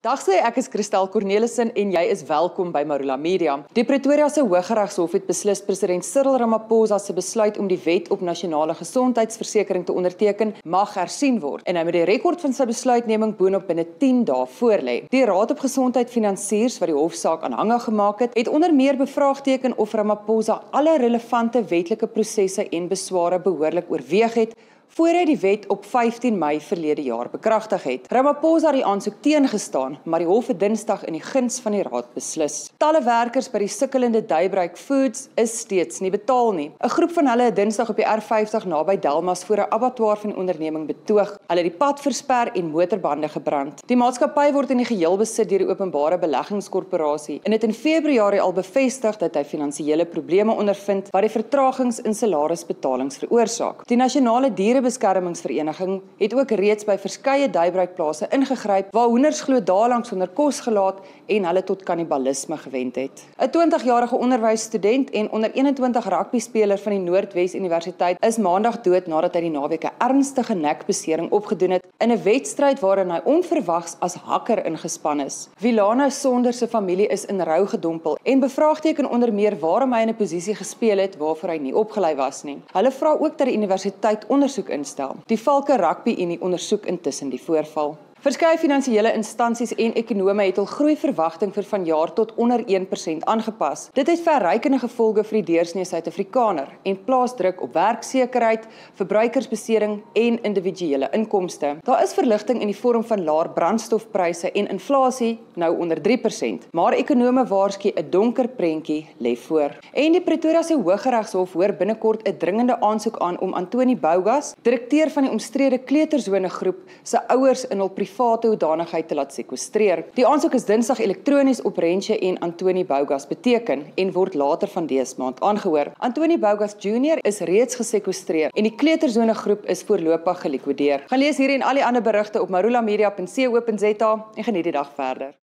Dag sê, ek is Christel Cornelissen en jy is welkom by Marula Media. Die Pretoria se Hooggeregshof het beslis president Cyril Ramaphosa se besluit om die wet op nasionale gesondheidsversekering te onderteken mag hersien word en hy moet die rekord van sy besluitneming boonop binne 10 dae voorlê. Die Raad op Gesondheid Finansiers wat die hofsaak aanhangig gemaak het onder meer bevraagteken of Ramaphosa alle relevante wetlike prosesse en besware behoorlik oorweeg het voor hy die wet op 15 Mei verlede jaar bekragtig het. Ramaphosa het die aansoek teengestaan, maar die hof het Dinsdag in die guns van die raad beslis. Talle werkers by die sukkelende Daybreak Foods is steeds nie betaal nie. 'n Groep van hulle het Dinsdag op die R50 naby Delmas voor 'n abattoir van die onderneming betoog. Hulle het die pad versper en motorbande gebrand. Die maatskappy word in die geheel besit deur die Openbare Beleggingskorporasie en het in Februarie al bevestig dat hy finansiële probleme ondervind wat die vertragings in salarisbetalings veroorsaak. Die nasionale Dierebeskermingsvereniging het ook reeds by verskeie Daybreakplase ingegryp waar hoenders glo daarlank sonder kos gelaat en hulle tot kannibalisme gewend het. 'n 20-jarige onderwysstudent en onder 21 rugbyspeler van die Noordwes Universiteit is Maandag dood nadat hy die naweek 'n ernstige nekbesering opgedoen het in 'n wedstryd waarin hy onverwags as hakker ingespan is. Vilano Sonder se familie is in rou gedompel en bevraagteken onder meer waarom hy in 'n posisie gespeel het waarvoor hy nie opgelei was nie. Hulle vra ook dat die universiteit ondersoek instel. Die Valke Rugby Unie ondersoek intussen die voorval. Verskeie finansiële instansies en ekonome het hul groeiverwagting vir vanjaar tot onder 1% aangepas. Dit het verrykende gevolge vir die deursnee Suid-Afrikaner en plaas druk op werksekerheid, verbruikersbesteding en individuele inkomste. Daar is verligting in die vorm van laer brandstofpryse en inflasie nou onder 3%, maar ekonome waarsku 'n donker prentjie lê voor. En die Pretoria se Hooggeregshof hoor binnekort 'n dringende aansoek aan om Antoni Bougas, direkteur van die omstrede kleuterzone groep, se ouers in hul private hoedanigheid te laat sekwestreer. Die aansoek is Dinsdag elektronies op Rentje en Antoni Bougas beteken en word later van dese maand aangehoor. Antoni Bougas Jr. is reeds gesekwestreer en die kleuterzone groep is voorlopig gelikwideer. Gaan lees hierdie en al die ander berigte op marulamedia.co.za en geniet die dag verder.